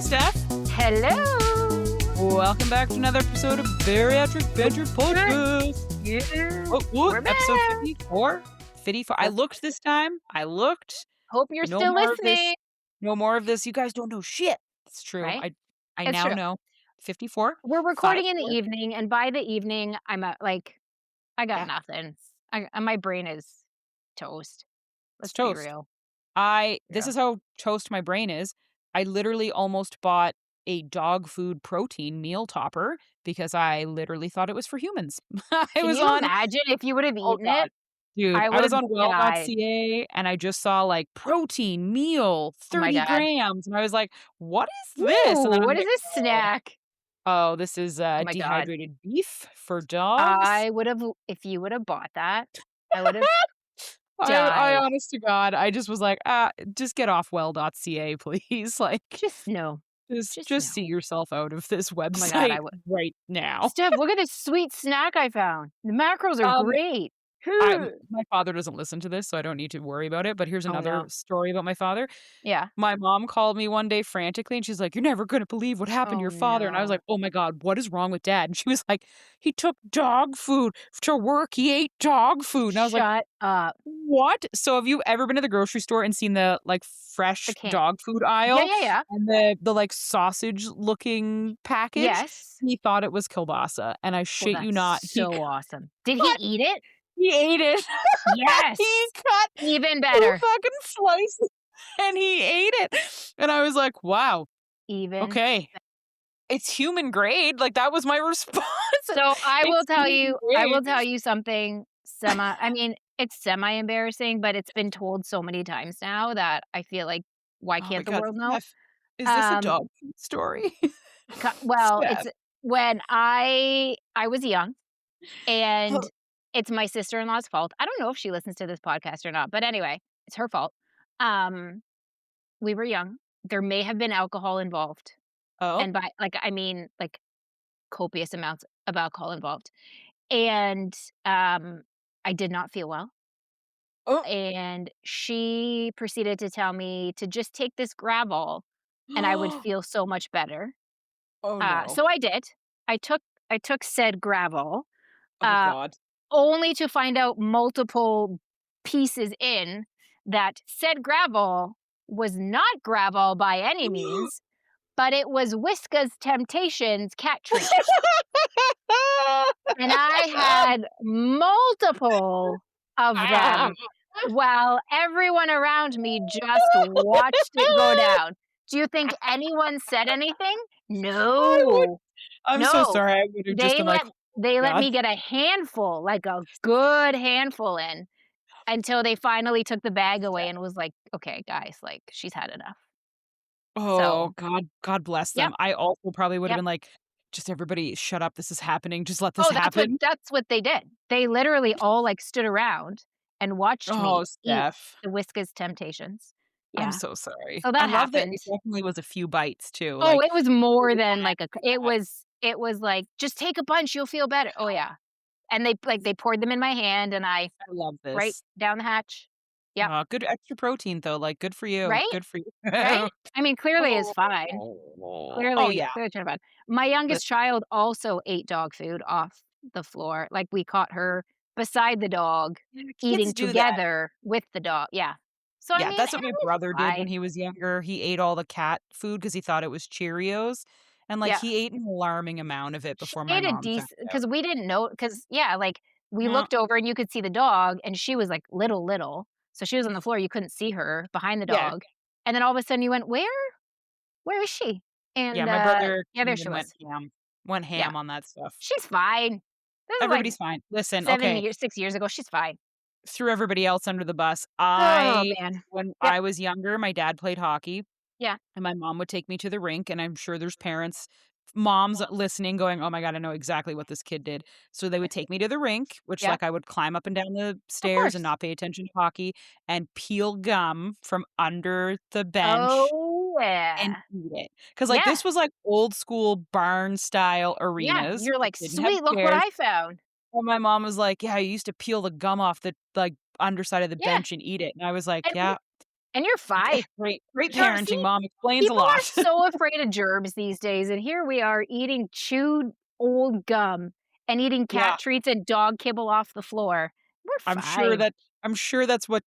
Steph. Hello. Welcome back to another episode of Bariatric Banter Podcast. Yeah. What? We're back. Episode 54? 54. I looked this time. Hope you're No still more of this. listening. No more of this. You guys don't know shit. It's true. Right? I It's now true. know. 54. We're recording in the 54. evening, and by the evening, I'm I got Yeah. nothing. My brain is toast. Let's be toast. real. This is how toast my brain is. I literally almost bought a dog food protein meal topper because I literally thought it was for humans. Can you imagine if you would have Oh eaten God. it? Dude, I I would was have on died. well.ca and I just saw like protein meal, Oh my 30 God. grams. And I was like, what is this? And Ooh, then I'm what is like, this snack? oh, this is Oh my God. dehydrated beef for dogs. I would have, if you would have bought that, I would have I died. honest to God, I just was like, just get off well.ca, please. Like, Just no. just no. see yourself out of this Oh my God, website I would. right now. Steph, look at this sweet snack I found. The macros are great. My father doesn't listen to this, so I don't need to worry about it. But here's Oh, another no. story about my father. Yeah. My mom called me one day frantically, and she's like, "You're never gonna believe what happened to Oh, your father." And I was no. like, "Oh my God, what is wrong with Dad?" And she was like, "He took dog food to work. He ate dog food." And I was like, Shut up. "What?" So have you ever been to the grocery store and seen the like fresh The can. dog food aisle Yeah. and the like sausage looking package? Yes. He thought it was kielbasa, and I Well, shit you that's not, so awesome. Did he cut- eat it? he ate it. Yes. He cut Even 2 better. fucking slices and he ate it. And I was like, wow, Even. okay. It's human grade. Like that was my response. So I will It's tell human you something it's semi embarrassing, but it's been told so many times now that I feel like why Oh my can't the God, world know? Steph, is this a Um, dog food story? Well, Steph. it's when I was young, and it's my sister-in-law's fault. I don't know if she listens to this podcast or not, but anyway, it's her fault. We were young. There may have been alcohol involved, Oh, and by copious amounts of alcohol involved. And I did not feel well. oh, And she proceeded to tell me to just take this Gravol and I would feel so much better. oh no. So I did. I took said Gravol, Oh God. only to find out multiple pieces in that said Gravol was not Gravol by any means, but it was Whiskas Temptations cat treat. And I had multiple of them while everyone around me just watched it go down. Do you think anyone said anything? No. I'm so No. sorry. I would have just been like, They let God. me get a handful, like a good handful in, until they finally took the bag away and was like, okay, guys, like she's had enough. oh God bless them. Yep. I also probably would have Yep. been like, just everybody shut up. This is happening. Just let this Oh, happen. that's what they did. They literally all like stood around and watched me Oh, eat Steph. the Whiskas Temptations. Yeah. I'm so sorry. So that I love that happened. it definitely was a few bites too. Oh, Like, it was more than like it was like, just take a bunch, you'll feel better. Oh yeah. And they poured them in my hand and I I love this. right down the hatch. Yep. Good extra protein though. Like, good for you. Right? Good for you. Right? I mean, clearly it's fine. Oh Clearly yeah. it's fine. My youngest child also ate dog food off the floor. Like we caught her beside the dog, eating Kids do that. together with the dog. Yeah. So Yeah, I mean, that's what my it was brother did when fine. he was younger. He ate all the cat food because he thought it was Cheerios. And like Yeah. he ate an alarming amount of it She before my ate a mom found decent out. because we didn't know because yeah, like we Yeah. looked over and you could see the dog and she was like little. So she was on the floor, you couldn't see her behind the Yeah. dog. And then all of a sudden you went, Where is she? And Yeah, my brother yeah, there even she was. went Yeah. ham on that stuff. She's fine. This is Everybody's like fine. Listen, okay, 6 years ago. She's fine. threw everybody else under the bus. Oh man. When Yep. I was younger, my dad played hockey. Yeah. And my mom would take me to the rink, and I'm sure there's moms listening going, "Oh my God, I know exactly what this kid did." So they would take me to the rink, which Yep. like I would climb up and down the Of stairs and course. not pay attention to hockey and peel gum from under the bench Oh and yeah. eat it. Because like Yeah. this was like old school barn style Yeah. arenas. You're like, Didn't have sweet, look what chairs. I found. And my mom was like, "Yeah, I used to peel the gum off the like underside of the Yeah. bench and eat it." And I was like, And "Yeah, And you're 5. Great No, see? parenting, mom, explains a People are lot. so afraid of germs these days, and here we are eating chewed old gum and eating Yeah, cat treats and dog kibble off the floor. We're I'm sure 5, that I'm sure that's what,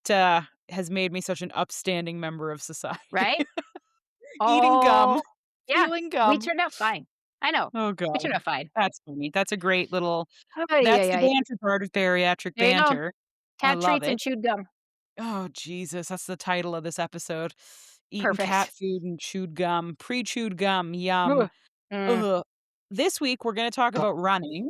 has made me such an upstanding member of society. right? Eating gum, Oh, yeah, stealing we gum. turned out fine. I know. Oh We god. turned out fine. That's funny. That's a great little Ay, that's ay, the ay. banter part of bariatric There you go. banter. I Cat love treats it. and chewed gum. Oh, Jesus, that's the title of this episode. Eating cat Perfect. food and chewed gum, pre-chewed gum, yum. Ugh. Mm, Ugh. This week, we're gonna talk about running.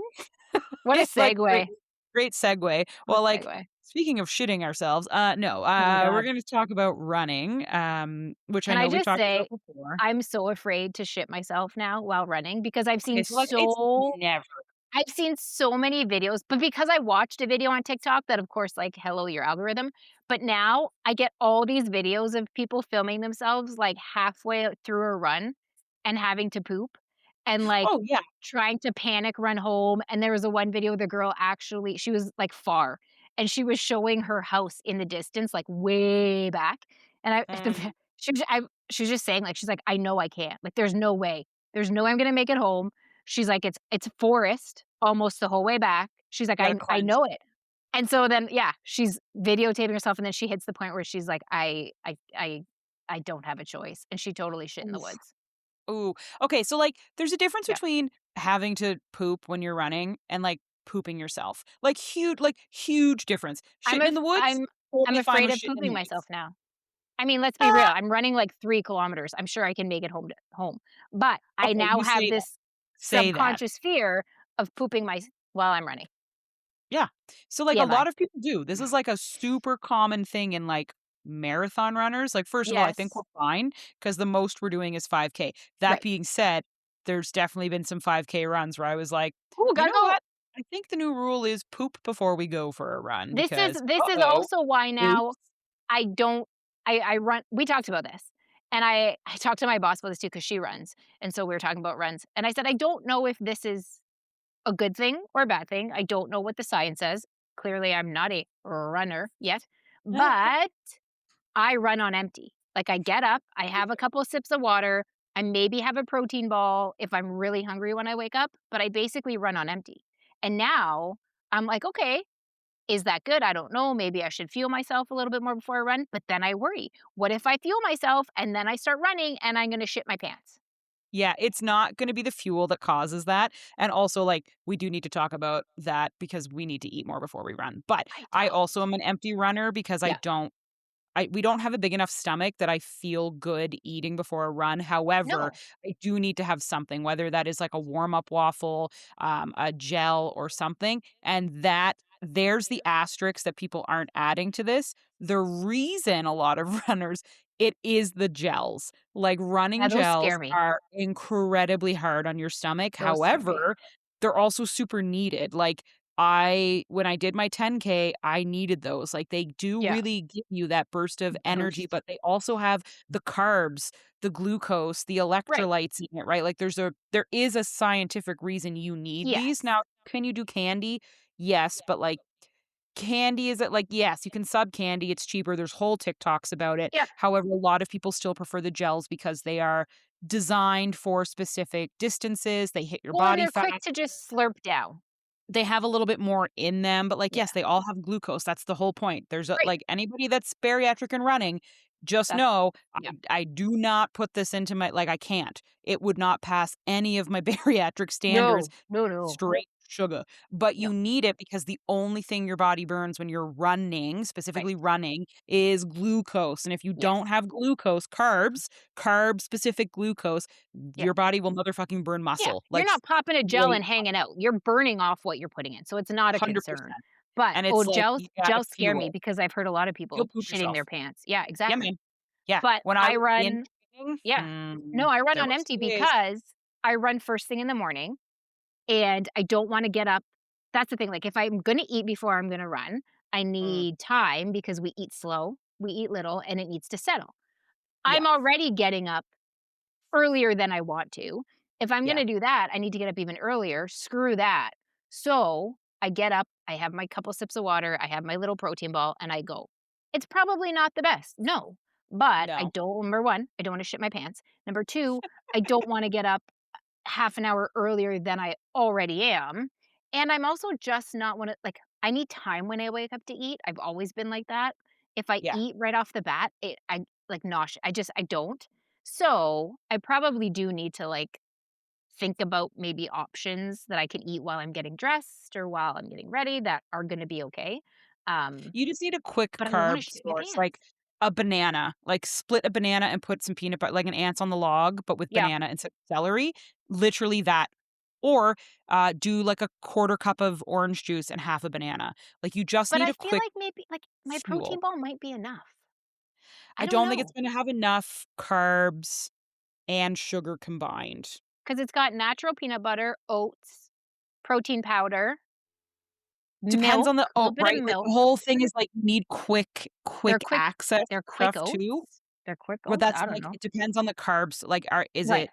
what a Like, segue. great segue. What Well, a like, segue. speaking of shitting ourselves, no, Oh my we're god. gonna talk about running, which I Can I know we've just talked about say, before. I'm so afraid to shit myself now while running because Okay, so, like, it's never I've seen so many videos, but because I watched a video on TikTok that, of course, like, hello, your algorithm, but now I get all these videos of people filming themselves, like, halfway through a run and having to poop and, like, Oh, yeah. trying to panic run home, and there was a one video, the girl actually she was, like, far, and she was showing her house in the distance, like, way back, and I Mm, she was just saying, like, she's like, "I know I can't, like, there's no way. There's no way I'm gonna make it home." She's like, "It's forest almost the whole way back." She's like, gotta I cleanse. know it." And so then, yeah, she's videotaping herself, and then she hits the point where she's like, I don't have a choice," and she totally shit in the Oof. woods. Ooh. Okay, so, like, there's a difference Yeah. between having to poop when you're running and, like, pooping yourself. Like, huge difference. I'm Shitting in the woods, I'm totally fine afraid with of shitting in pooping the myself woods. now. I mean, let's be real, Ah, I'm running, like, 3 kilometers. I'm sure I can make it home, but I okay, now you have say that. this Say that. subconscious fear of pooping while I'm running. Yeah. So, like, a TMI. lot of people do. This is, like, a super common thing in, like, marathon runners. Like, first of all, I think we're Yes. fine because the most we're doing is 5K. That Right. being said, there's definitely been some 5K runs where I was like, "Ooh, "You gotta know go." what? I think the new rule is poop before we go for a run This is because, this is uh-oh, also why now oops." I don't I run we talked about this, and I talked to my boss about this too because she runs, and so we were talking about runs, and I said, "I don't know if this is a good thing or a bad thing. I don't know what the science says. Clearly, I'm not a runner yet, but I run on empty. Like, I get up, I have a couple of sips of water, I maybe have a protein ball if I'm really hungry when I wake up, but I basically run on empty." And now I'm like, "Okay, is that good? I don't know. Maybe I should fuel myself a little bit more before I run." But then I worry. What if I fuel myself and then I start running and I'm gonna shit my pants? Yeah, it's not gonna be the fuel that causes that, and also, like, we do need to talk about that because we need to eat more before we run, but I I also don't. am an empty runner because Yeah, we don't have a big enough stomach that I feel good eating before a run. However, no, I do need to have something, whether that is like a warm-up waffle, a gel, or something. And there's the asterisk that people aren't adding to this. The reason a lot of runners, it is the gels. Like running yeah, those gels scare me. are incredibly hard on your stomach. Those scare me. However, they're also super needed. Like when I did my 10K, I needed those. Like, they do Yeah, really give you that burst of energy, boost. but they also have the carbs, the glucose, the Right. electrolytes in it, right? Like, there is a scientific reason you need these. Yes. Now, can you do candy? Yes, but, like, candy is it like, yes, you can sub candy, it's cheaper, there's whole TikToks about it. Yeah. However, a lot of people still prefer the gels because they are designed for specific distances, they hit your Well, and body they're fat. quick to just slurp down. They have a little bit more in them, but, like, Yeah. yes, they all have glucose, that's the whole point. There's a Right. like, anybody that's bariatric and running, just That's know yeah. I do not put this into my like, I can't. It would not pass any of my bariatric standards, No. No, no. straight sugar, but No. you need it because the only thing your body burns when you're running, Right. specifically running, is glucose, and if you Yes. don't have glucose, carb-specific glucose, Yeah. your body will motherfucking burn Yeah. muscle, You're like, not popping a gel straight and hanging out. You're burning off what you're putting in, so it's not a concern. 100%. But, And oh, it's like, you gotta gels scare me fuel. because I've heard a lot of You'll people poop shitting yourself. their pants. Yeah, Yeah, exactly. man. Yeah. But When I I was binge run eating, yeah. No, I run there on were empty some days. because I run first thing in the morning, and I don't wanna get up that's the thing, like, if I'm gonna eat before I'm gonna run, I Mm, need time because we eat slow, we eat little, and it needs to settle. yeah, I'm already getting up earlier than I want to. If I'm yeah, gonna do that, I need to get up even earlier. Screw that. So I get up, I have my couple sips of water, I have my little protein ball, and I go. It's probably not the best, no, But I No. don't number 1, I don't wanna shit my pants. Number 2, I don't wanna get up half an hour earlier than I already am, and I'm also just not one of like, I need time when I wake up to eat. I've always been like that. If I Yeah. eat right off the bat, I like, I don't. So, I probably do need to, like, think about maybe options that I can eat while I'm getting dressed or while I'm getting ready that are gonna be okay. Um, You just need a quick but I don't wanna carb shit my source, pants. like a banana. Like, split a banana and put some peanut butter like an ants on the log, but with Yeah, banana instead of celery. Literally that. Or, do, like, a quarter cup of orange juice and half a banana. Like, you just but need I a feel quick like maybe, like, my protein fuel. ball might be enough. I I don't don't think it's know gonna have enough carbs and sugar combined. because 'cause it's got natural peanut butter, oats, protein powder, Depends milk, on the a little oat, bit of right? Like, the milk. whole thing is, like, you need They're quick quick access they're quick stuff too. oats. They're quick But oats, that's, I don't like, know. it depends on the carbs, like, Right.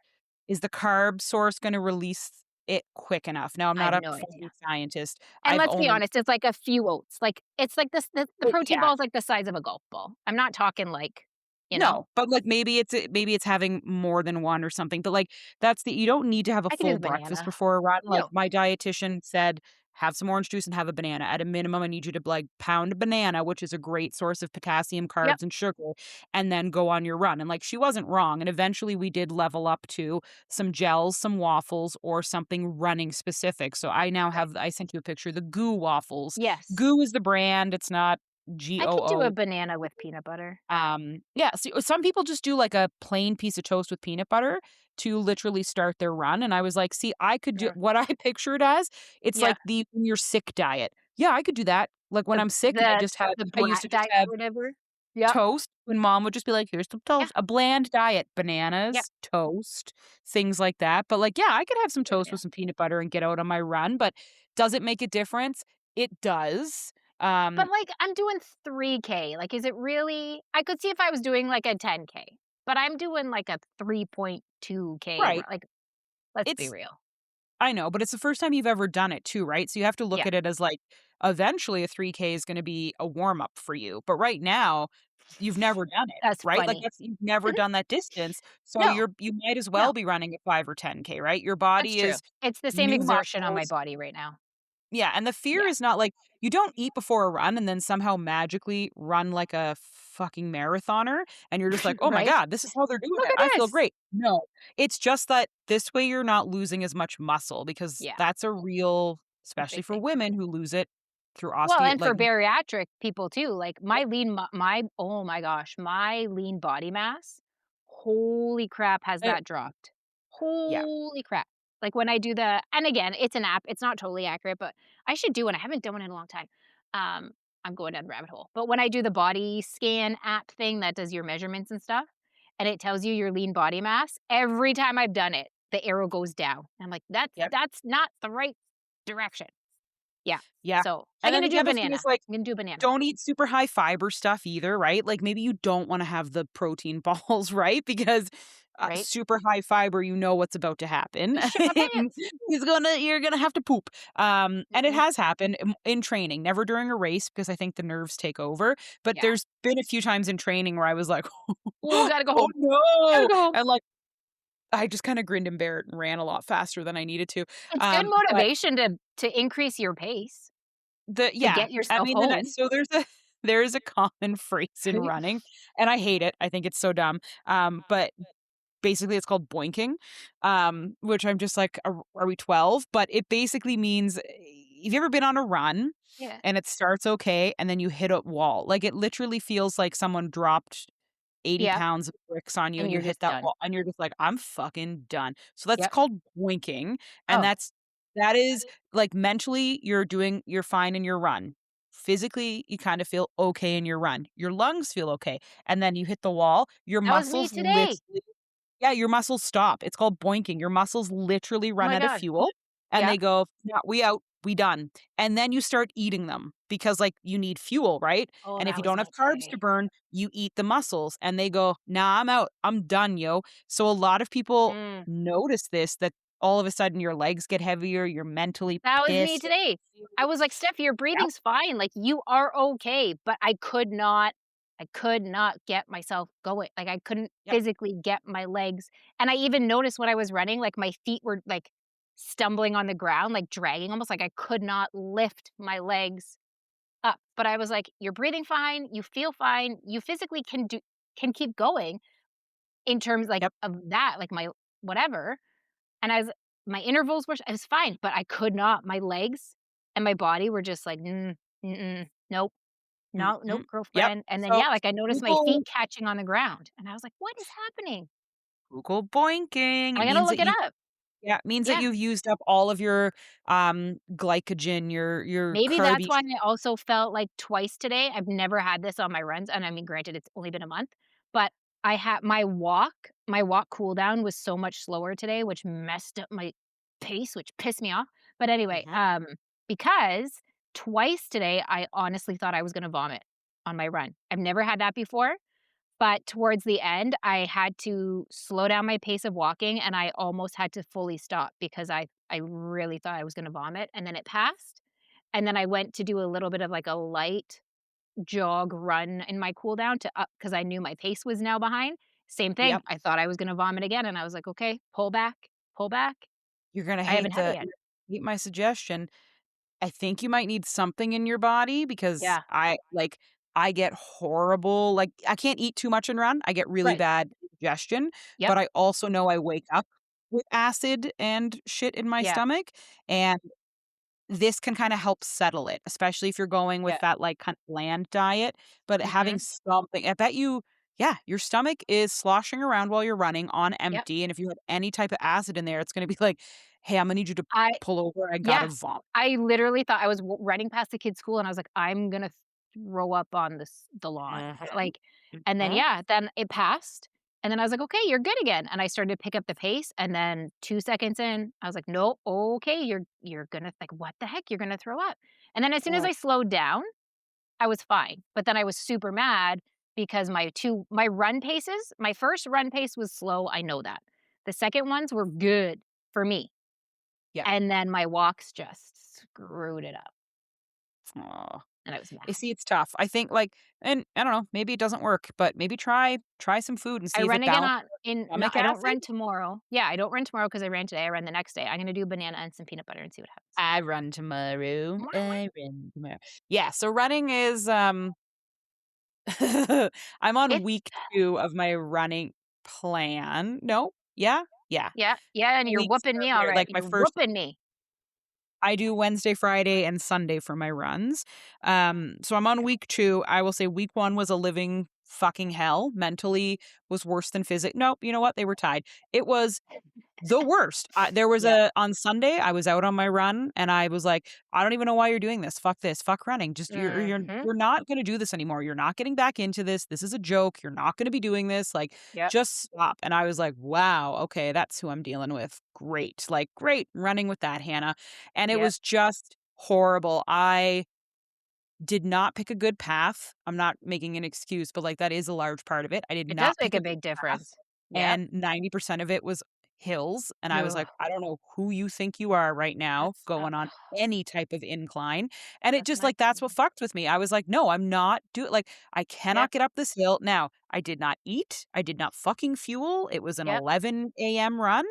is the carb source gonna release it quick enough? Now, I'm I not have a no fucking idea. scientist. And I've let's be only honest, it's like a few oats. Like, it's like this the protein yeah. ball is like the size of a golf ball. I'm not talking like, you know? No, but, like, maybe it's having more than one or something, but, like, that's the you don't need to have a I could do full the breakfast banana. before a run, like, No. my dietitian said, "Have some orange juice and have a banana. At a minimum, I need you to, like, pound a banana," which is a great source of potassium, Yep. carbs, and sugar, "and then go on your run," and, like, she wasn't wrong, and eventually we did level up to some gels, some waffles, or something running specific, so I now Right. have I sent you a picture, the Goo waffles. Yes. Goo is the brand, it's not I could do a GOO. banana with peanut butter. Yeah, so some people just do like a plain piece of toast with peanut butter to literally start their run, and I was like, "See, I could do" Sure. what I pictured as, it's Yeah. like the when you're sick diet. Yeah, I could do that. Like, when The I'm sick and the the I used to brat just diet have or whatever. Yep. toast, when mom would just be like, "Here's some Yeah. toast." A bland diet, Yep. bananas, toast, things like that, but, like, yeah, I could have some Good toast idea. with some peanut butter and get out on my run, but does it make a difference? It does. But, like, I'm doing 3K. Like, is it really I could see if I was doing, like, a 10K, but I'm doing, like, a 3.2K Right. run. Like, let's be It's real. I know, but it's the first time you've ever done it too, right? So you have to look Yeah. at it as like eventually a 3K is gonna be a warm up for you. But right now, you've never done it, That's right? Like funny. that's you've never done that distance. So No, you might as well no, be running a 5 or 10K, right? Your that's body true. is It's the same new exhaustion on my muscles. body right now. Yeah, and the fear Yeah. is not like you don't eat before a run and then somehow magically run like a fucking marathoner and you're just like, "Oh my Right? god, this is how they're doing Look it. at I feel this. great." No, it's just that this way you're not losing as much muscle because Yeah, that's a real a especially big for thing. women who lose it through Well, osteo and for like bariatric people too, like my oh my gosh, my lean body mass, holy crap, has eh, that dropped. yeah. Holy crap. Like when I do the and again, it's an app, it's not totally accurate, but I should do one. I haven't done one in a long time. Um, I'm going down the rabbit hole. But when I do the body scan app thing that does your measurements and stuff, and it tells you your lean body mass, every time I've done it, the arrow goes down. And I'm like, Yep. that's not the right direction. Yeah. Yeah. So, I'm And then gonna the do a other thing banana. is, like, I'm gonna do a banana. don't eat super high fiber stuff either, right? Like, maybe you don't wanna have the protein balls, right? Because, Right? super high fiber, you know what's about to happen. Gonna shit my pants. You're gonna have to poop. And it Mhm. has happened in training, never during a race because I think the nerves take over, but Yeah. there's been a few times in training where I was like, "Ooh, gotta go "Oh, home. Gotta no." go home." And, like, I just kinda grinned and bear it and ran a lot faster than I needed to. It's good But motivation to increase your pace, to yeah, get I yourself mean, home. so there is a common phrase in running, and I hate it, I think it's so dumb, but basically it's called boinking, which I'm just like, are we 12?" But it basically means have you ever been on a run Yeah. and it starts okay, and then you hit a wall? Like, it literally feels like someone dropped 80 Yep, pounds of bricks on you and and you you're hit just that done. wall, and you're just like, "I'm fucking done." So that's Yep. called boinking, and Oh, that is like, mentally, you're fine in your run. Physically, you kinda feel okay in your run. Your lungs feel okay, and then you hit the wall, your that was me muscles today. literally yeah, your muscles stop. It's called boinking. Your muscles literally Oh run my out of god. fuel, and they Yep. go, "Yeah, we out, we done." And then you start eating them because, like, you need fuel, right? Oh, And if that you was don't me have carbs to today. burn, you eat the muscles, and they go, "Nah, I'm out. I'm done, yo." So a lot of people Mm, notice this, that all of a sudden your legs get heavier, you're mentally that was me pissed. today. I was like, "Steph, your Yeah, breathing's fine, like, you are okay," but I could not I could not get myself going. Like, I couldn't Yep. physically get my legs, and I even noticed when I was running, like, my feet were, like, stumbling on the ground, like, dragging almost, like, I could not lift my legs up, but I was like, "You're breathing fine, you feel fine, you physically can keep going in terms, like, Yep. of that, like, my whatever," and I was my intervals were I was fine, but I could not. My legs and my body were just like, "Mm, mm-mm, nope, no, nope, Mhm. Yep. girlfriend," and then, So yeah, like, I noticed my Google feet catching on the ground, and I was like, "What is happening?" Google boinking. It I gotta means that look it you up. yeah, it means that Yeah. you've used up all of your glycogen, your Maybe that's carby. why I also felt like twice today. I've never had this on my runs, and I mean, granted, it's only been a month, but I had my walk cool down was so much slower today, which messed up my pace, which pissed me off. But anyway, Mhm. because twice today, I honestly thought I was gonna vomit on my run. I've never had that before, but towards the end, I had to slow down my pace of walking, and I almost had to fully stop because I really thought I was gonna vomit, and then it passed, and then I went to do a little bit of, like, a light jog run in my cool down to up because I knew my pace was now behind. Same thing, Yep. I thought I was gonna vomit again, and I was like, "Okay, pull back, pull back." You're gonna I haven't hate had it the yet. hate my suggestion. I think you might need something in your body because Yeah, I get horrible like, I can't eat too much and run. I get really right. bad indigestion, Yep. but I also know I wake up with acid and shit in my Yeah, stomach, and this can kinda help settle it, especially if you're going with yeah. that, like, kind of bland diet, but having Mhm. something I bet you yeah, your stomach is sloshing around while you're running on Yep. empty, and if you have any type of acid in there, it's gonna be like, "Hey, Imma need you to I pull over, I gotta Yes. vomit." I literally thought I was running past the kids' school, and I was like, "I'm gonna throw up on the lawn." Mhm, Like, and then, mhm. yeah, then it passed, and then I was like, "Okay, you're good again," and I started to pick up the pace, and then 2 seconds in, I was like, "No, okay, you're gonna like, what the heck? You're gonna throw up." And then as soon as Oh, I slowed down, I was fine, but then I was super mad because my run paces my first run pace was slow, I know that. The second ones were good for me. yeah. And then my walks just screwed it up, Aw. and I was You mad. see, it's tough. I think, like and I don't know, maybe it doesn't work, but maybe try some food and I see if run it again balances on in no, stomach I don't acid. run tomorrow. Yeah, I don't run tomorrow because I ran today, I ran the next day. I'm gonna do banana and some peanut butter and see what happens. I run tomorrow. Mwah, mwah. I run tomorrow. Yeah, so running is, I'm on It's week 2 of my running plan. No? Yeah? Yeah. yeah, yeah, and you're Weeks whooping are me weird. alright. Like, my You're first whooping me. I do Wednesday, Friday, and Sunday for my runs. So I'm on week 2. I will say week 1 was a living fucking hell. Mentally was worse than nope, you know what? They were tied. It was the worst. There was Yeah. a on Sunday, I was out on my run, and I was like, "I don't even know why you're doing this. Fuck this. Fuck running. Just Mhm. you're not gonna do this anymore. You're not getting back into this. This is a joke. You're not gonna be doing this. Like, Yep, just stop." And I was like, "Wow, okay, that's who I'm dealing with. Great. Like, great running with that, Hannah." And it yep. was just horrible. I did not pick a good path. I'm not making an excuse, but, like, that is a large part of it. I did It does not make pick a a good big path, difference. Yep. and 90% of it was hills, and I was No, like, "I don't know who you think you are right now that's going on any type of incline," and it that's just, nuts. like, that's what fucked with me. I was like, "No, I'm not like, I cannot Yep, get up this hill." Now, I did not eat, I did not fucking fuel, it was an yep, 11 AM run,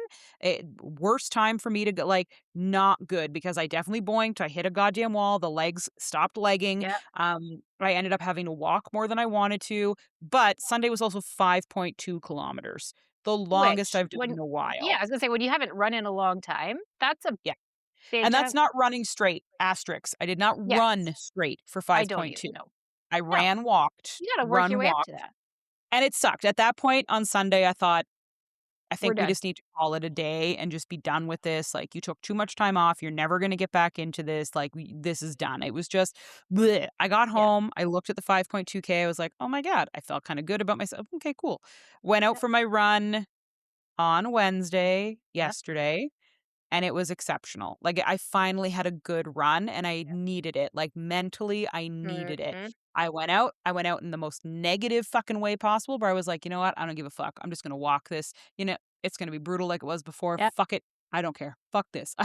worst time for me to go like, not good because I definitely boinked, I hit a goddamn wall, the legs stopped legging, yep. I ended up having to walk more than I wanted to, but Sunday was also 5.2 kilometers, the longest Which I've done when in a yeah, while. I was gonna say, when you haven't run in a long time, that's a Yeah, big and that's chunk. not running straight, asterisks. I did not Yes. run straight for I don't either, 5.2. no. I No. ran, walked, You gotta work your run, way up to walked, that. and it sucked. At that point on Sunday, I thought, I We're think we done. just need to call it a day and just be done with this. Like, you took too much time off. You're never going to get back into this. Like, this is done. It was just, bleh. I got Yeah. home. I looked at the 5.2K. I was like, oh my God, I felt kind of good about myself. Okay, cool. Went out Yep. for my run on Wednesday, Yep. yesterday, and it was exceptional. Like, I finally had a good run and I Yep. needed it. Like, mentally, I needed it. Mhm. I went out in the most negative fucking way possible, where I was like, "You know what? I don't give a fuck. I'm just gonna walk this. It's gonna be brutal like it was before. Yep. Fuck it. I don't care. Fuck this."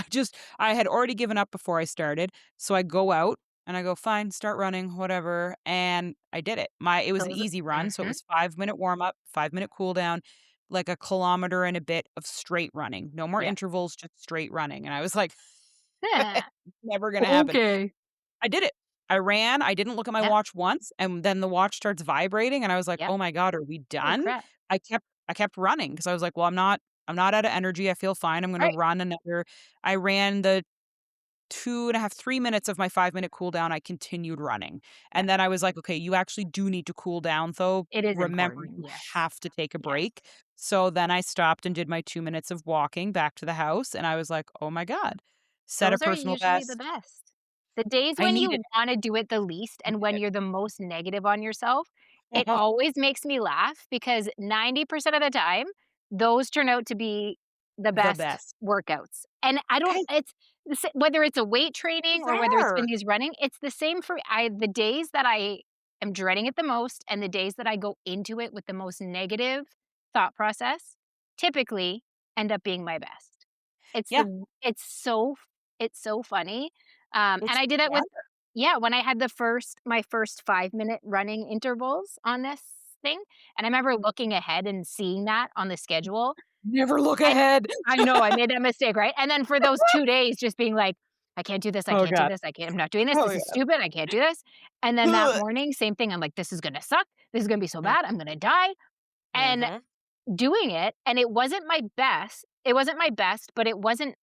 I had already given up before I started. So I go out. And I go, "Fine, start running, whatever." And I did it. It was an Those easy run, so it mhm. was 5-minute warm up, 5-minute cool down, like a kilometer and a bit of straight running. No more Yeah. intervals, just straight running. And I was like, Yeah. never gonna happen. Okay. I did it. I ran, I didn't look at my Yeah. watch once, and then the watch starts vibrating, and I was like, Yep. "Oh my god, are we Holy done?" crap. I kept running because I was like, "Well, I'm not out of energy, I feel fine, I'm gonna Right. run another." I ran the 2.5, 3 minutes of my 5-minute cool down, I continued running, Yeah. and then I was like, "Okay, you actually do need to cool down, though. It is Remember, important. you Yes. have to take a Yes. break." So then I stopped and did my 2 minutes of walking back to the house, and I was like, "Oh my god." Set a Those are personal usually the best. best. The days I when need it. you wanna do it the least I and need when it. you're the most negative on yourself, it always makes me laugh because 90% of the time, those turn out to be the The best best. workouts. And I don't 'Cause it's the sa whether it's a weight training or whether it's when there. he's running, it's the same for the days that I am dreading it the most and the days that I go into it with the most negative thought process, typically end up being my best. Yeah, It's so funny, and it's I did that with together. yeah, when I had my first 5-minute running intervals on this thing, and I remember looking ahead and seeing that on the schedule. Never look I ahead. I know, I made that mistake, right? And then for those 2 days, just being like, "I can't do this, I Oh can't do god. this, I can't I'm not doing this, Oh this is yeah. stupid, I can't do this." And then that morning, same thing, I'm like, "This is gonna suck, this is gonna be so bad, I'm gonna die." And Mhm. doing it, and it wasn't my best, but it wasn't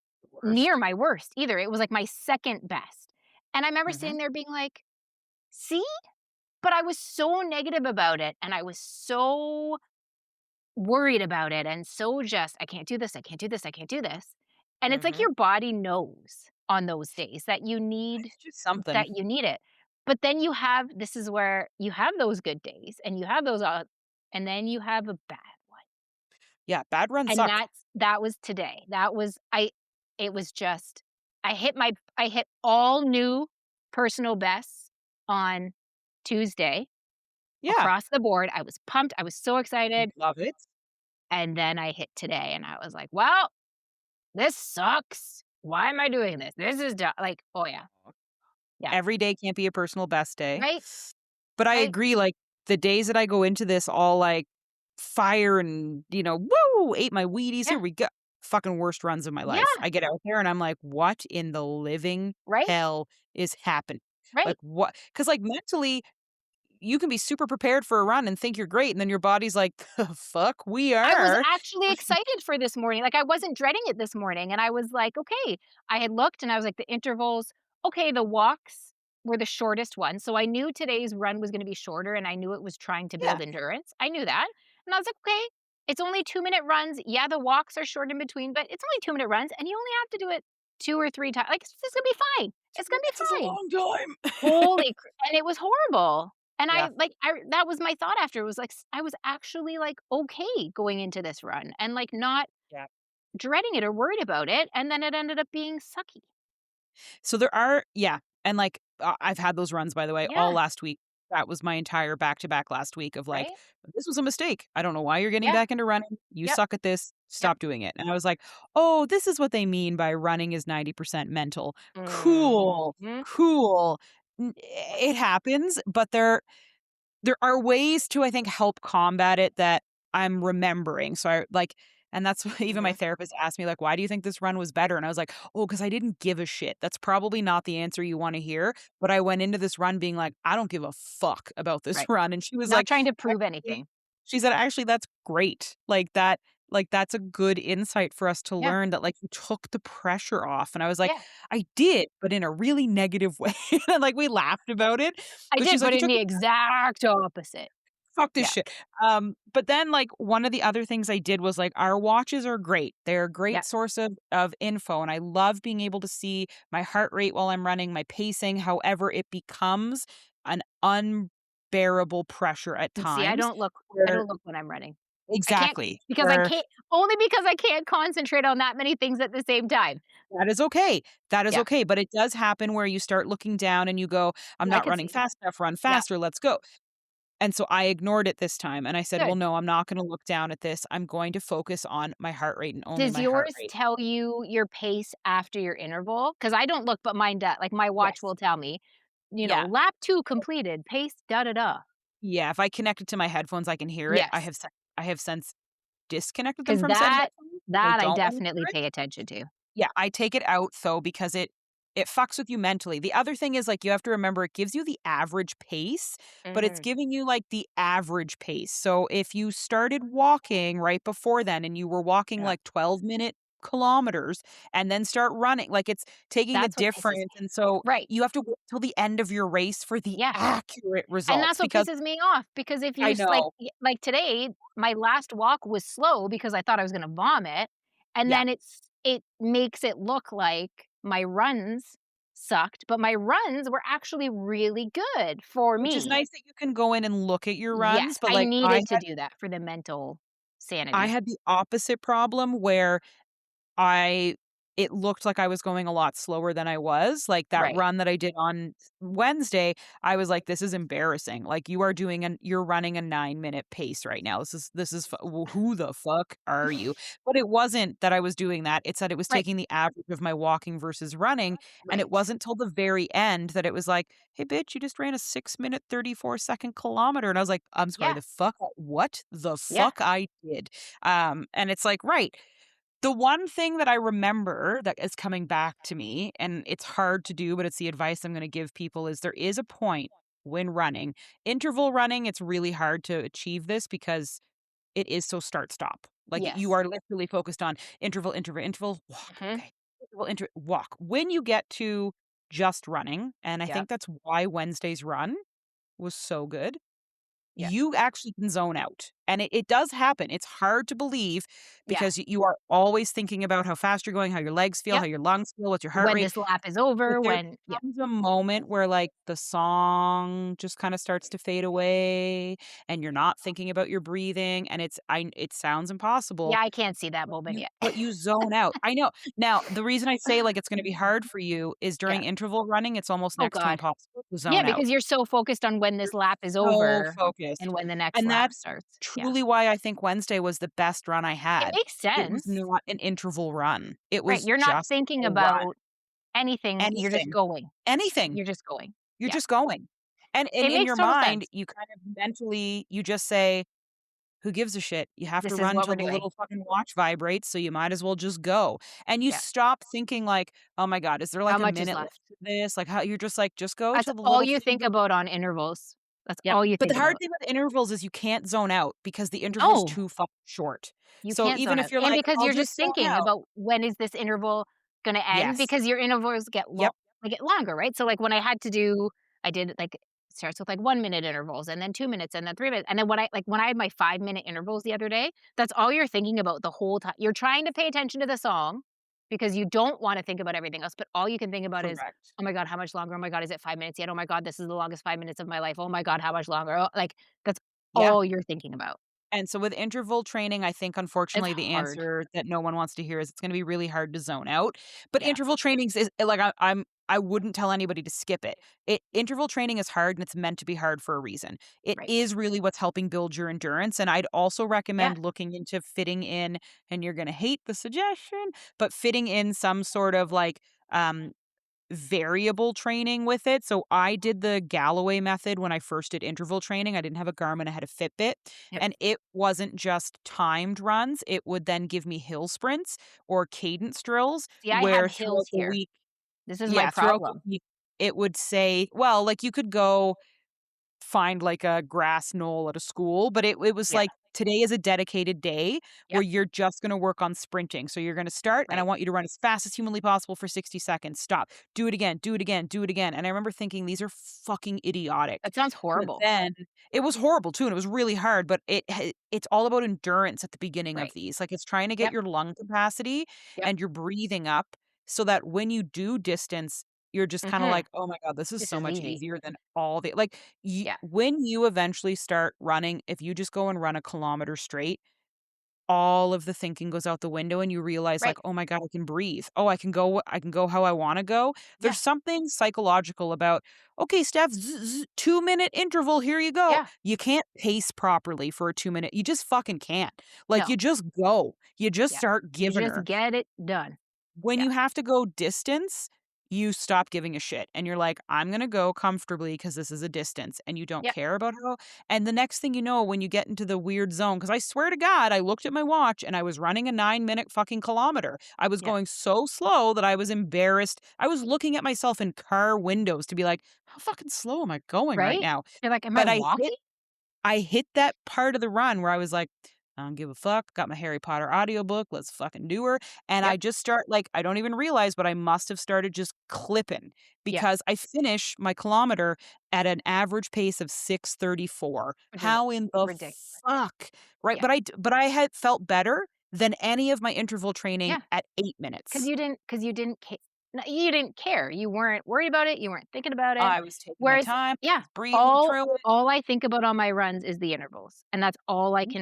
near Worst. my worst either, it was, like, my 2nd best. And I remember Mhm. sitting there being like, "See?" But I was so negative about it, and I was so worried about it, and so just, "I can't do this, I can't do this, I can't do this." And it's like Mhm. your body knows on those days It's just something. that you need it. But then this is where you have those good days, and you have those, and then you have a bad one. Yeah, bad runs And suck. that was today. It was just I hit all new personal bests on Tuesday Yeah, across the board. I was pumped. I was so excited. love it. And then I hit today and I was like, "Well, this sucks. Why am I doing this? This is like, oh yeah. Yeah. Every day can't be a personal best day. Right? But I Right? agree, like, the days that I go into this all, like, fire and, "Woo, ate my Wheaties, here Yeah. we go." Fucking worst runs of my life. Yeah. I get out there and I'm like, "What in the living Right? hell is happening?" Right. Like, what? Because like, mentally, you can be super prepared for a run and think you're great, and then your body's like, "The fuck? We I was are?" actually excited for this morning, like, I wasn't dreading it this morning, and I was like, "Okay." I had looked and I was like, "The intervals okay, the walks were the shortest ones." So I knew today's run was gonna be shorter, and I knew it was trying to Yeah. build endurance. I knew that, and I was like, "Okay, it's only 2-minute runs. Yeah, the walks are short in between, but it's only 2-minute runs, and you only have to do it 2 or 3 times. Like, it's gonna be fine. 2 It's gonna minutes is a be fine." long time. Holy cr and it was horrible. And Yeah. I that was my thought after, was like, I was actually, like, okay going into this run and, like, not Yeah. dreading it or worried about it, and then it ended up being sucky. So there are yeah, and, like, I've had those runs, by the way, all Yeah, last week. That was my entire back-to-back last week of, like, right? "This was a mistake. I don't know why you're getting Yeah, back into running. You yep, suck at this. yep. Stop doing it." And I was like, "Oh, this is what they mean by running is 90% mental. Cool, Mhm. cool." It happens, but there are ways to, I think, help combat it that I'm remembering. So I like and that's why even my Mhm. therapist asked me, like, "Why do you think this run was better?" And I was like, "Oh, because I didn't give a shit." That's probably not the answer you wanna hear, but I went into this run being like, "I don't give a fuck about this Right. run." And she was Not like, trying to prove "Actually," anything. she said, "Actually, that's great." That's a good insight for us to Yeah, learn that, like, you took the pressure off. And I was like, yeah. "I did, but in a really negative way." And, like, we laughed about it, I but she's did, like, but "You in took the the exact opposite. fuck this Yeah, shit." But then, like, one of the other things I did was, like, our watches are great. They're a yeah. great source of info, and I love being able to see my heart rate while I'm running, my pacing. However, it becomes an unbearable pressure at And see, times I where don't look when I'm running. I can't exactly, because I where can't only because I can't concentrate on that many things at the same time. that is okay. That is Yeah. okay, but it does happen where you start looking down and you go, "I'm Yeah, I not could running see. fast enough, run Yeah, faster, let's go." And so I ignored it this time and I said, "Well, good. no, I'm not gonna look down at this. I'm going to focus on my heart rate and only Does my heart yours rate." tell you your pace after your interval? Because I don't look, but mine does. Like, my watch Yes. will tell me. Yeah. lap 2 completed, pace da da da. Yeah, if I connect it to my headphones, I can hear it. Yes, I have since disconnected them because from said that headphones, I that I don't wanna definitely hear it. pay attention to. Yeah, I take it out though because it fucks with you mentally. The other thing is, like, you have to remember it gives you the average pace, but it's Mhm. giving you, like, the average pace. So if you started walking right before then and you were walking, Yeah. like, 12-minute kilometers and then start running, like, it's taking the That's what pisses difference, me and so right, you have to wait till the end of your race for the yeah. accurate And results that's what because pisses me off because if you I s like know. like today, my last walk was slow because I thought I was gonna vomit, and Yeah, then it makes it look like my runs sucked, but my runs were actually really good for which is me. nice that you can go in and look at your runs, Yes, but, I like, needed to do that for the mental I sanity. had the opposite problem where I it looked like I was going a lot slower than I was, like, that Right. run that I did on Wednesday, I was like, "This is embarrassing, like, you're running a 9-minute pace right now, this is who the fuck are you?" But it wasn't that I was doing that, it's that it was Right, taking the average of my walking versus running, and it right. wasn't till the very end that it was like, "Hey, bitch, you just ran a 6-minute, 34-second kilometer," and I was like, "I'm sorry, Yeah, the fuck? What the yeah. fuck I did?" And it's like, right, the one thing that I remember that is coming back to me, and it's hard to do, but it's the advice I'm gonna give people, is there is a point when running. Interval running, it's really hard to achieve this because it is so start-stop. Like, you Yes. are literally focused on interval, interval, interval, walk, Mhm. okay. Interval, walk. When you get to just running, and I Yep, think that's why Wednesday's run was so good, yep, you actually can zone out, and it does happen. It's hard to believe yeah, because you are always thinking about how fast you're going, how your legs feel, how yep. your lungs feel, what's your heart When rate, this lap is but over, there when yep. comes a moment where, like, the song just kinda starts to fade away, and you're not thinking about your breathing, and it sounds impossible, Yeah, I can't see that moment yet. but you zone out. I know. Now, the reason I say, like, it's gonna be hard for you is Yeah. during interval running, it's almost Oh next to god. impossible to Yeah, zone out. because you're so focused on when You're this lap is so over and focused, when the next and lap that's starts. Yeah. truly why I think Wednesday was the best run I It had. makes It was sense. not an interval run. It Right, was you're not just thinking a run. about anything, you're just Anything. going. Anything. You're just going. You're Yeah. just going. And It in makes your total mind, sense. you kind of mentally you just say, "Who gives a shit? You have to This is run what till we're the doing. little fucking watch vibrates, so you might as well just go." And you Yeah. stop thinking like, "Oh my god, is there How like a much is minute left left? to this?" Like, how you're just like, "Just go That's till the all little you thing think goes." about on intervals. That's Yep. all you But the think hard about. thing with intervals is you can't zone out because the interval's No. too fucking short. You So can't even zone if out, you're and like, because "I'll you're just just zone thinking out." about when is this interval gonna end, Yes. because your intervals Yep. get longer, right? So, like, when I did, like starts with, like, 1-minute intervals, and then 2 minutes, and then 3 minutes, and then when I had my 5-minute intervals the other day, that's all you're thinking about the whole time. You're trying to pay attention to the song because you don't wanna think about everything else, but all you can think about is, Correct. "Oh my god, how much longer? Oh my god, is it 5 minutes yet? Oh my god, this is the longest 5 minutes of my life. Oh my god, how much longer?" Oh, like, that's Yeah. all you're thinking about. And so with interval training, I think It's unfortunately the hard. answer that no one wants to hear is it's gonna be really hard to zone out. But Yeah, interval trainings is like I wouldn't tell anybody to skip it. Interval training is hard and it's meant to be hard for a reason. It right. is really what's helping build your endurance. And I'd also Yeah. recommend looking into fitting in, and you're gonna hate the suggestion, but fitting in some sort of like variable training with it. So I did the Galloway method when I first did interval training. I didn't have a Garmin, I had a Fitbit, Yep. and it wasn't just timed runs. It would then give me hill sprints or cadence drills See, I have where hills throughout the here. week, This is my yeah, throughout the problem. week, it would say, well, like you could go find like a grass knoll at a school, but it was Yeah. like today is a dedicated day where Yep. you're just gonna work on sprinting. So you're gonna start and I Right. want you to run as fast as humanly possible for 60 seconds. Stop. Do it again, do it again, do it again. And I remember thinking these are fucking idiotic. That sounds But horrible. then it was horrible too, and it was really hard, but it's all about endurance at the beginning of Right. these. Like it's trying to get Yep. your lung capacity Yep. and your breathing up so that when you do distance, you're just kind of Mhm. like, "Oh my god, this is This so is much easy. easier than all the," like, Yeah. when you eventually start running, if you just go and run a kilometer straight, all of the thinking goes out the window and you realize like, Right. "Oh my god, I can breathe. Oh, I can go how I wanna go." Yeah. There's something psychological about, "Okay, Steph, 2-minute interval, here you go." Yeah. You can't pace properly for a 2-minute, you just fucking can't. Like, No. you just go. You just Yeah. start You giving just her. get it done. When Yeah. you have to go distance, you stop giving a shit and you're like, I'm going to go comfortably because this is a distance and you don't Yep. care about how. And the next thing you know, when you get into the weird zone, because I swear to God, I looked at my watch and I was running a 9-minute fucking kilometer. I was Yep. going so slow that I was embarrassed. I was looking at myself in car windows to be like, how fucking slow am I going right Right? now? You're like, "Am I But walking?" I hit that part of the run where I was like, I don't give a fuck. Got my Harry Potter audiobook. Let's fucking do her. And Yep. I just start like, I don't even realize, but I must have started just clipping Yep. because I finish my kilometer at an average pace of 6:34. Which is How in the ridiculous. fuck? Right. Yeah. But I had felt better than any of my interval training Yeah. at 'Cause 8 minutes. you didn't you didn't care. You weren't worried about it, you weren't thinking about it. I was taking my Whereas time, yeah, breathing through it. all I think about on my runs is the intervals, and that's all I Mhm.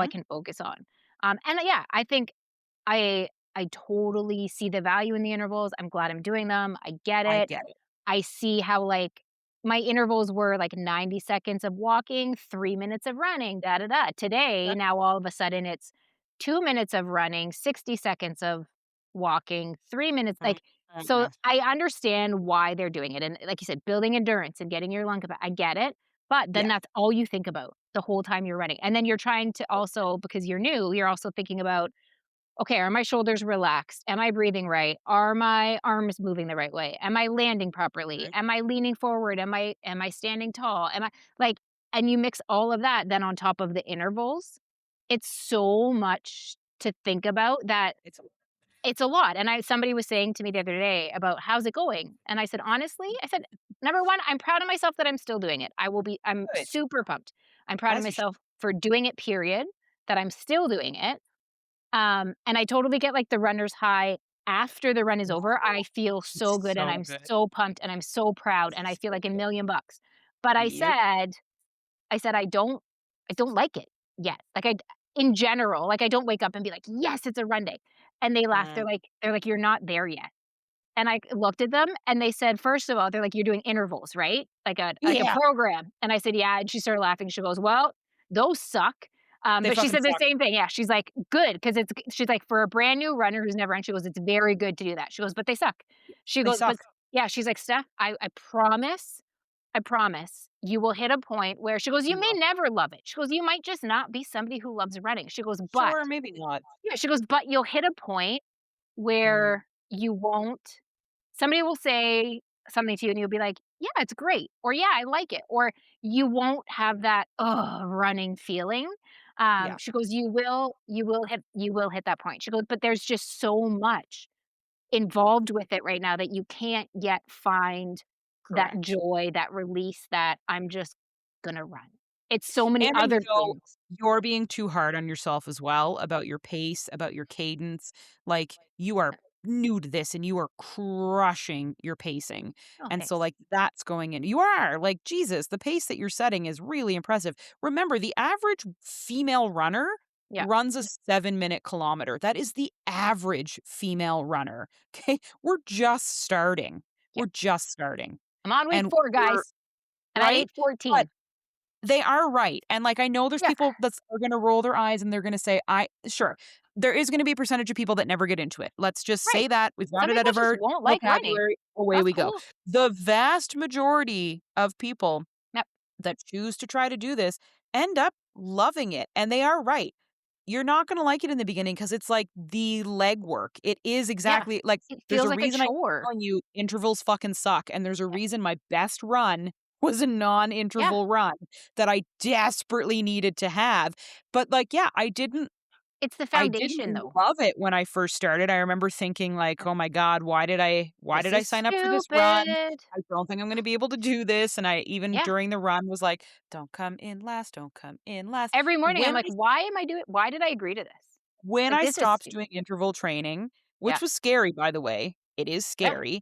can focus on. And yeah, I think I totally see the value in the intervals. I'm glad I'm doing them. I get I it. get it. I see how, like, my intervals were, like, 90 seconds of walking, 3 minutes of running, da, da, da. Today, Yep. now all of a sudden it's 2 minutes of running, 60 seconds of walking, 3 minutes, Mm, like, so mm, I understand why they're doing it, and like you said, building endurance and getting your lung capa I get it, but then yeah. that's all you think about the whole time you're running, and then you're trying to also because you're new, you're also thinking about, okay, are my shoulders relaxed? Am I breathing right? Are my arms moving the right way? Am I landing properly? Mhm. Am I leaning forward? Am I standing tall? Am I like and you mix all of that then on top of the intervals. It's so much to think about that It's it's a lot. And I somebody was saying to me the other day about how's it going? And I said, honestly, I said, number one, I'm proud of myself that I'm still doing it. I'm good, super pumped. I'm proud of as you should. myself for doing it, period, that I'm still doing it. And I totally get, like, the runner's high after the run is over. I Oh, feel so it's good, and so I'm good. so pumped, and I'm so proud, and I feel So like a good. million bucks. But Yep. I don't like it yet. Like, in general, like, I don't wake up and be like, "Yes, it's a run day." And they laugh. Mm. They're like, "You're not there yet." And I looked at them, and they said, first of all, they're like, "You're doing intervals, right? Like a Yeah, program." And I said, "Yeah." And she started laughing. She goes, "Well, those suck." they But she fucking said the suck. same thing. Yeah, she's like, "Good, because she's like, "For a brand new runner who's never run," she goes, "It's very good to do that." She goes, "But they suck." She They goes, "But" suck. yeah, she's like, "Steph, I promise you will hit a point where" she goes, "You You may will. never love it." She goes, "You might just not be somebody who loves running." She goes, "But" Sure, maybe not. yeah, she goes, "But you'll hit a point Mm, where you won't somebody will say something to you and you'll be like, "Yeah, it's great," or "Yeah, I like it," or you won't have that, "Ugh," running feeling. yeah, She goes, you will hit that point." She goes, "But there's just so much involved with it right now that you can't yet find that correct. joy, that release that I'm just gonna run." It's so many And I other know things. you're being too hard on yourself as well about your pace, about your cadence. Like, you are new to this and you are crushing your pacing. Oh, And so, thanks. like, that's going in. You are like, Jesus, the pace that you're setting is really impressive. Remember, the average female runner Yeah, runs a 7-minute kilometer. That is the average female runner. Okay. We're just starting. yeah. We're just starting. I'm on week And 4, we're guys, and I right. ate 14. They are right, and, like, I know there's Yeah, people that are gonna roll their eyes and they're gonna say, "I" sure, there is gonna be a percentage of people that never get into it. Let's just say right. that, we've got Some it out people of just our won't like running. vocabulary, away That's we go. cool. The vast majority of people Yep, that choose to try to do this end up loving it, and they are right. You're not gonna like it in the beginning because it's like the legwork. It is yeah. exactly like, It there's feels a like a reason I keep chore. telling you intervals fucking suck, and there's a Yeah, reason my best run was a yeah. non-interval run that I desperately needed to have. But, like, yeah, It's the I didn't foundation, though. love it when I first started. I remember thinking like, Yeah. "Oh my god, why This did I is sign up for this run? stupid. I don't think I'm gonna be able to do this." And I even Yeah. during the run was like, "Don't come in last, don't come in last." Every morning, I'm When like, I why did I agree to this? when Like, I this is stopped stupid. doing interval training, Yeah. which was scary, by the way, it is Yeah. scary,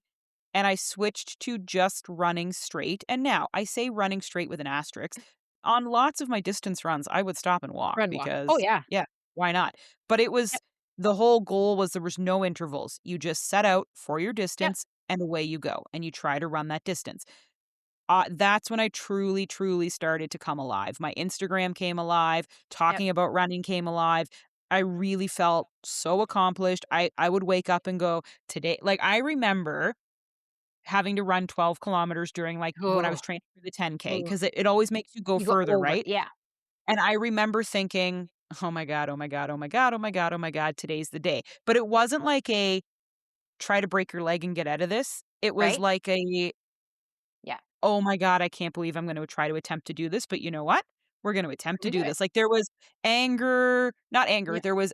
and I switched to just running straight. And now I say running straight with an asterisk. On lots of my distance runs, I would stop and walk Run, walk. Oh, because, yeah. yeah, why not? But it was Yep. the whole goal was there was no intervals. You just set out for your Yep. distance and away you go, and you try to run that distance. That's when I truly, truly started to come alive. My Instagram came alive. Yep. Talking about running came alive. I really felt so accomplished. I would wake up and go, today, like I remember having to run 12 kilometers during, like, when I Oh, was training for the 10K oh, 'cause it always makes you go you go further, over, right? yeah, And I remember thinking, "Oh my god, oh my god, oh my god, oh my god, oh my god, today's the day." But it wasn't like a try to break your leg and get out of this. It was right? like a, Yeah, "Oh my god, I can't believe I'm gonna try to attempt to do this, but you know what? We're gonna attempt to gonna do do it. this." Like, there was anger not anger, Yeah, there was,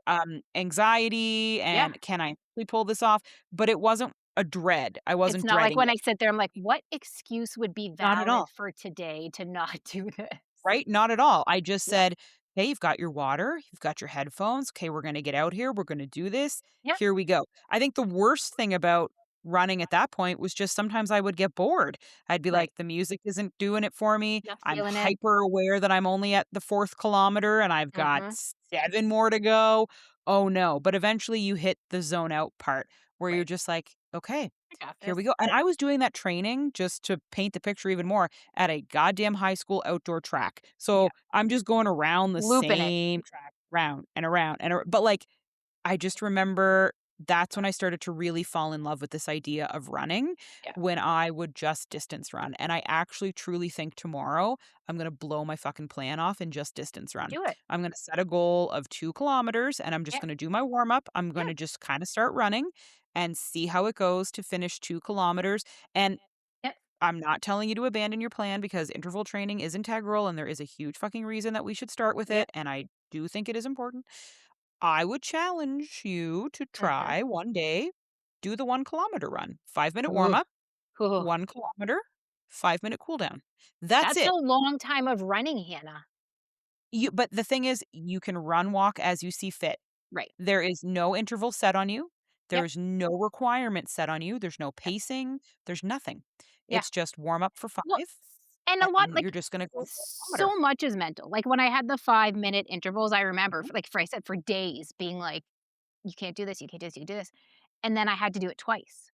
anxiety yeah. and, "Can I actually pull this off?" But it wasn't a dread. I It's wasn't not like dreading when it. I sit there, I'm like, "What excuse would be Not at valid all. for today to not do this?" Right? Not at all. I just Yeah, said, "Hey, you've got your water, you've got your headphones. Okay, we're gonna get out here. We're gonna do this. yeah, Here we go." I think the worst thing about running at that point was just sometimes I would get bored. I'd be right. like, the music isn't doing it for me. Not I'm feeling it. hyper aware that I'm only at the 4th kilometer and I've got Mhm, 7 more to go. Oh no. But eventually you hit the zone out part where you're right. just like, okay, I got here we this. go. And I was doing that training just to paint the picture even more at a goddamn high school outdoor track. Yeah, So I'm just going around the looping it. same track, round and around but like I just remember that's when I started to really fall in love with this idea of running Yeah, when I would just distance run. And I actually truly think tomorrow I'm going to blow my fucking plan off and just distance run. do it. I'm going to set a goal of 2 kilometers and I'm just Yeah, going to do my warm up. I'm going yeah, to just kind of start running and see how it goes to finish 2 kilometers. And yeah, I'm not telling you to abandon your plan because interval training is integral and there is a huge fucking reason that we should start with yeah, it. And I do think it is important. I would challenge you to mhm. try one day, do the 1 kilometer run, 5 minute warm Ooh, up, ooh, 1 kilometer, 5 minute cool down. That's that's a it. long time of running, Hannah. But the thing is, you can run, walk as you see fit. Right. There is no interval set on you. Yep, There's no requirement set on you. There's no yep, pacing. There's nothing. yeah. It's just warm up for Well, 5 and a lot and you're like, just gonna go for a so kilometer. much is mental. Like, when I had the 5-minute intervals, I remember, Mhm. for I said, for days being like, "You can't do this, you can't do this, you can do this." And then I had to do it twice.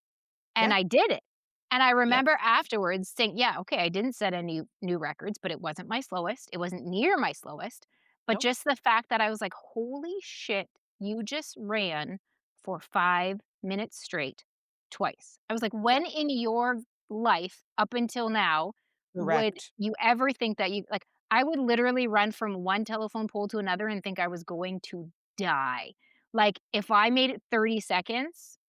And Yeah. I did it. And I Yep. remember afterwards saying, "Yeah, okay, I didn't set any new records, but it wasn't my slowest. It wasn't near my slowest." But Nope. just the fact that I was like, "Holy shit, you just ran for 5 minutes straight twice." I was like, Yeah. "When in your life up until now would Correct. you ever think that you" like, I would literally run from one telephone pole to another and think I was going to die. Like, if I made it 30 seconds,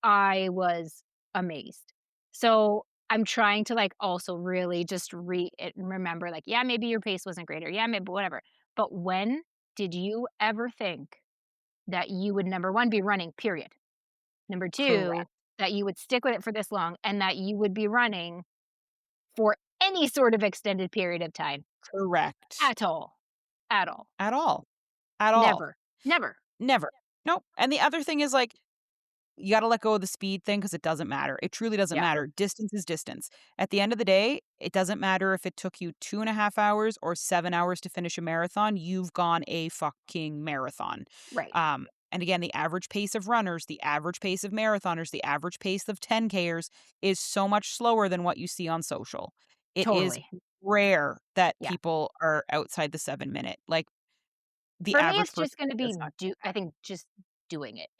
I was amazed. So, I'm trying to, like, also really just remember, like, yeah, maybe your pace wasn't great, or yeah, maybe whatever. But when did you ever think that you would, number 1, be running, period? Number 2, Correct. that you would stick with it for this long and that you would be running for any sort of extended period of time Correct. at all, at all. At all. At all. Never, never. Never. Nope. And the other thing is, like, you gotta let go of the speed thing because it doesn't matter. It truly doesn't Yeah, matter. Distance is distance. At the end of the day, it doesn't matter if it took you 2.5 hours or 7 hours to finish a marathon, you've gone a fucking marathon. right. And again, the average pace of runners, the average pace of marathoners, the average pace of 10Kers is so much slower than what you see on social. It is Totally. rare that Yeah. people are outside the 7 minute. Like, the For me, average it's person just gonna be does not do I that. think just doing it.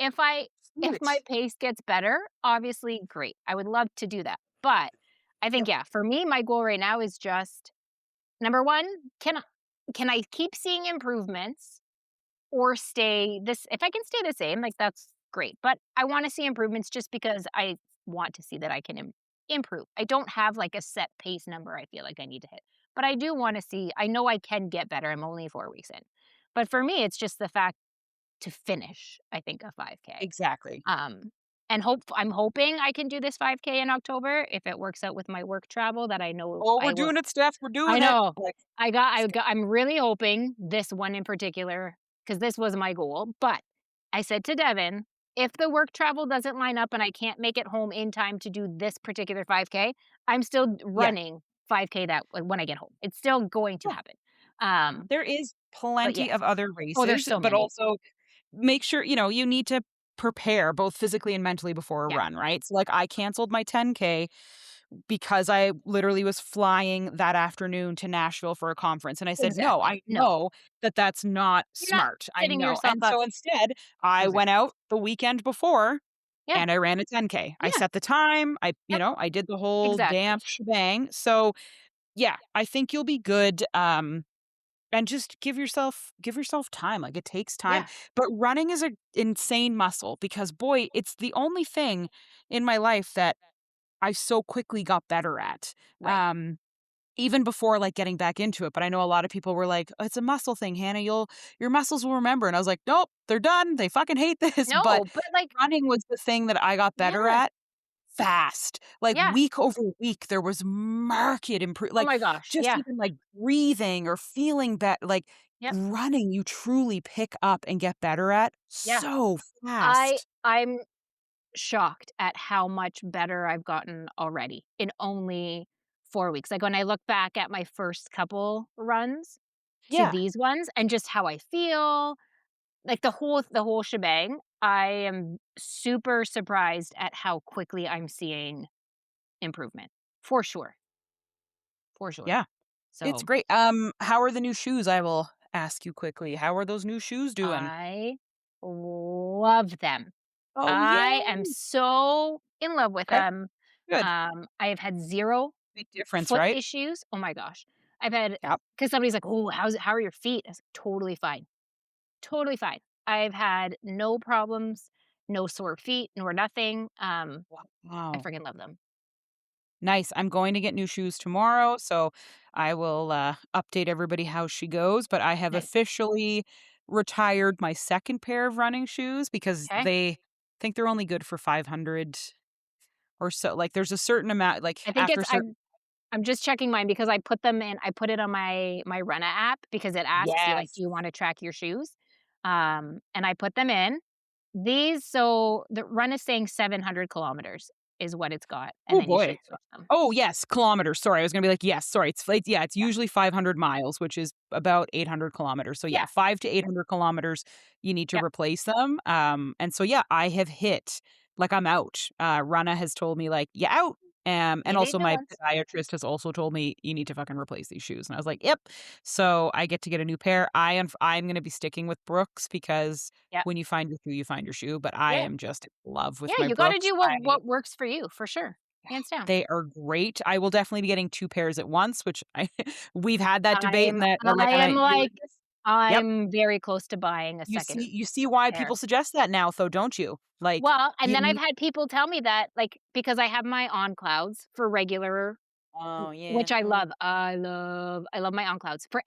Do If my it. pace gets better, obviously great. I would love to do that. But I think, Yep. yeah, for me, my goal right now is just number 1, can I keep seeing improvements or stay this if I can stay the same, like, that's great. But I wanna see improvements just because I want to see that I can improve. I don't have, like, a set pace number I feel like I need to hit. But I do wanna see I know I can get better. I'm only 4 weeks in. But for me, it's just the fact to finish, I think, a 5K. Exactly. Um, and I'm hoping I can do this 5K in October if it works out with my work travel that I know "Oh, we're I will doing it, Steph. We're I doing it." know. Like, I'm really hoping this one in particular, because this was my goal, but I said to Devin, "If the work travel doesn't line up and I can't make it home in time to do this particular 5K, I'm still yeah. running 5K that when I get home. It's still going to Yeah. happen." Um, There is but yeah. plenty of other Oh, there's races, so but many. also make sure, you need to prepare both physically and mentally before a Yeah, run, right? So, like, I canceled my 10K because I literally was flying that afternoon to Nashville for a conference, and I said, "No, exactly. I No. know that that's not You're not smart. I setting know." yourself And up so instead, I went exactly. out the weekend before Yeah. and I ran a 10K. I Yeah. set the time. Yep. I did the whole damn Exactly. shebang. So, yeah, I think you'll be good. And just give yourself time. Like, it takes time. Yeah. But running is a insane muscle because boy, it's the only thing in my life that I so quickly got better at. Right. Um, even before, like, getting back into it, but I know a lot of people were like, "Oh, it's a muscle thing, Hannah, your muscles will remember," and I was like, "Nope, they're done, they fucking hate this," but No, but, like running was the thing that I got better yeah. at fast. Like, Yeah. week over week, there was market Oh like, my gosh. just Yeah. even, like, breathing or feeling that like, Yep. running, you truly pick up and get better at Yeah. so fast. I'm shocked at how much better I've gotten already in only 4 weeks. Like, when I look back at my first couple runs to Yeah. these ones and just how I feel, like, the whole shebang, I am super surprised at how quickly I'm seeing improvement. For sure, for sure. Yeah. It's So, great. How are the new shoes? I will ask you quickly. How are those new shoes doing? I love them. Oh, I yay. am so in love with Okay, them. good. I have had 0 Big difference, foot right? issues. Oh my gosh. I've had Yep. because somebody's like, "Oh, how are your feet?" I was like, "Totally fine. Totally fine." I've had no problems, no sore feet, nor nothing. I Wow. freaking love them. Nice. I'm going to get new shoes tomorrow, so I will update everybody how she goes. But I have Nice. officially retired my second pair of running shoes because Okay. they think they're only good for 500 or so. Like, there's a certain amount, like I think after it's certain. I'm just checking mine because I put it on my Runna app because it asks you, like, "Do Yes. you wanna track your shoes?" And I put them in. The run is saying 700 kilometers is what it's got, and Oh then you boy. should switch them. Oh, yes, kilometers. Sorry, I was gonna be like, yes, sorry. Yeah, it's Yeah, usually 500 miles, which is about 800 kilometers. So yeah, yeah, 5 to 800 kilometers, you need to yep. replace them. And so yeah, I have hit like I'm out. Rana has told me like, "You out." And Maybe also new my ones. podiatrist has also told me you need to fucking replace these shoes. And I was like, "Yep." So I get to get a new pair. I'm gonna be sticking with Brooks because Yeah, when you find your shoe, you find your shoe. But I yeah, am just in love yeah, with my you gotta Brooks. do what works for you, for sure, hands down. They are great. I will definitely be getting 2 pairs at once, which I we've had that debate I'm and that I like, and am, you were like just Yep. I'm very close to buying a second You see why pair. people suggest that now though, don't you? Like, Well, and you then I've n had people tell me that, like, because I have my on clouds for regular Oh, yeah. which I Oh, love. I love my on clouds for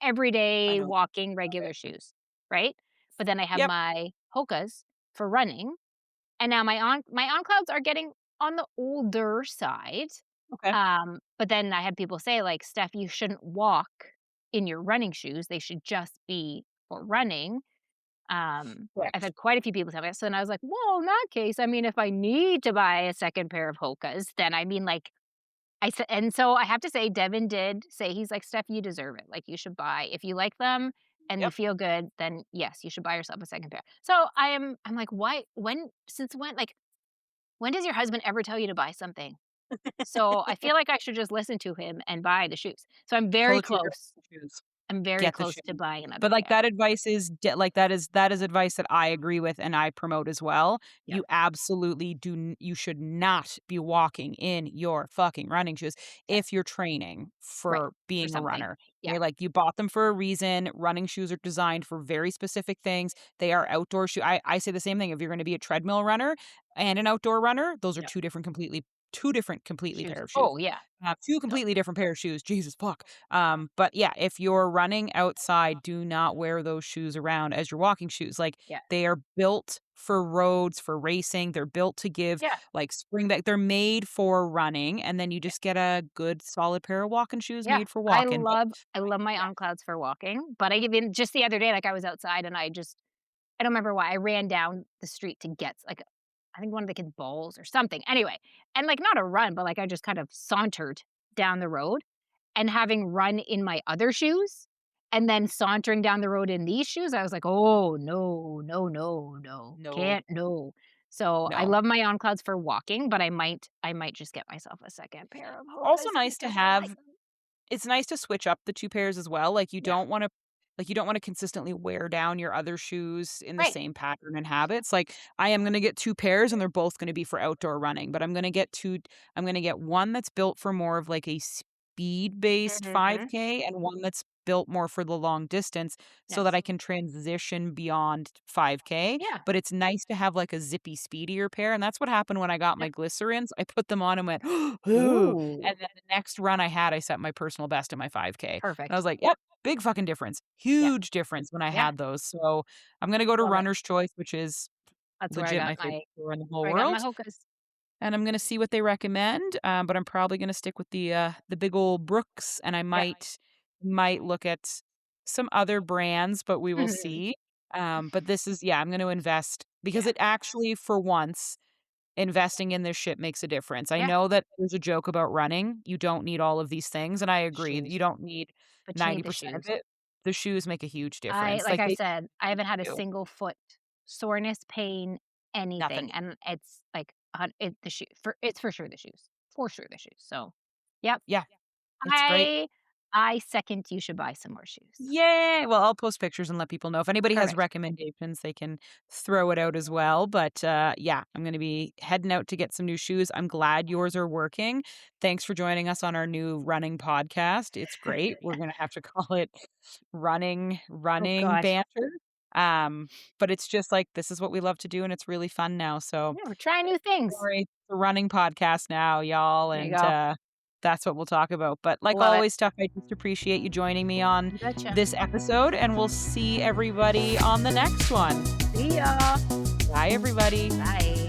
I everyday know. walking Love it. regular shoes, right? But then I have Yep. my Hokas for running, and now my on clouds are getting on the older side. Okay. But then I had people say, like, "Steph, you shouldn't walk in your running shoes. They should just be for running." I've Correct. had quite a few people tell me that, so then I was like, "Well, in that case, I mean, if I need to buy a second pair of Hokas, then I mean, like, I said and so I have to say Devin did say he's like, "Steph, you deserve it. Like, you should buy if you like them and you Yep. feel good, then yes, you should buy yourself a second pair." So I'm like, "Why since when like, when does your husband ever tell you to buy something?" So I feel like I should just listen to him and buy the shoes. So I'm very Close your ears close. to shoes. I'm very Get the close to shoes. buying another But, like, pair. that advice is de like, that is advice that I agree with and I promote as well. Yeah, You absolutely you should not be walking in your fucking running shoes yeah, if you're training right, for for being a something. runner. Yeah, Okay, like, you bought them for a reason. Running shoes are designed for very specific things. They are outdoor shoe I say the same thing. If you're gonna be a treadmill runner and an outdoor runner, those are yeah, 2 different completely shoes. pair of shoes. Oh, yeah. 2 No, completely different pair of shoes. Jesus fuck. But yeah, if you're running outside, do not wear those shoes around as your walking shoes. Like, yeah, they are built for roads, for racing. They're built to give yeah, like spring back. They're made for running, and then you yeah. just get a good solid pair of walking shoes Yeah, made for walking. But I love my on clouds for walking, but I even just the other day, like, I was outside and I don't remember why, I ran down the street to get, like, I think one of the kids' balls or something, anyway, and, like, not a run, but, like, I just kind of sauntered down the road, and having run in my other shoes, and then sauntering down the road in these shoes, I was like, "Oh, no, no, no, no, no, can't, no." So, I no. love my on clouds for walking, but I might just get myself a second pair of Also Hokas nice to because I like have. It's nice to switch up the 2 pairs as well. Like, you yeah, don't wanna Like, you don't wanna consistently wear down your other shoes in the Right. same pattern and habits. Like, I am gonna get 2 pairs, and they're both gonna be for outdoor running, but I'm gonna get one that's built for more of, like, a speed-based Mhm. 5K and one that's built more for the long distance so that Yes. I can transition beyond 5K, Yeah. but it's nice to have, like, a zippy, speedier pair, and that's what happened when I got Yep. my glycerins. I put them on and went, "Ooh," Ooh, and then the next run I had, I set my personal best in my 5K, and I perfect. was like, "Yep, big fucking difference. Yeah. Huge difference when I Yeah. had those." So, I'm gonna go to Love it. Runner's Choice, which is That's legit my favorite store in the whole where I got my world, Hokas. and I'm gonna see what they recommend, but I'm probably gonna stick with the big old Brooks, and I Yeah. might look at some other brands, but we will Mhm. see. But this is yeah, I'm gonna invest because Yeah. it actually, for once, investing in this shit makes a difference. I Yeah. know that there's a joke about running, you don't need all of these things, and I agree, you Shoes. don't need But you need the 90% of shoes. it. The shoes make a huge I difference, like like, I they said, I haven't had a do. single foot soreness, pain, Nothing. anything, and it's like the shoe for it's for sure the shoes. For sure the shoes. So, yep. Yeah, it's great. I I second you should buy some more shoes. Yay! Well, I'll post pictures and let people know. If anybody has Perfect. recommendations, they can throw it out as well, but, yeah, I'm gonna be heading out to get some new shoes. I'm glad yours are working. Thanks for joining us on our new running podcast. It's great. We're gonna have to call it Oh running gosh. banter, but it's just, like, this is what we love to do, and it's really fun now, so Yeah, we're trying new things. sorry, it's a running podcast now, y'all, There you and, go. that's what we'll talk about. But like Love it. always, Steph, I just appreciate you joining me on You betcha. this episode, and we'll see everybody on the next one. See ya. Bye, everybody. Bye.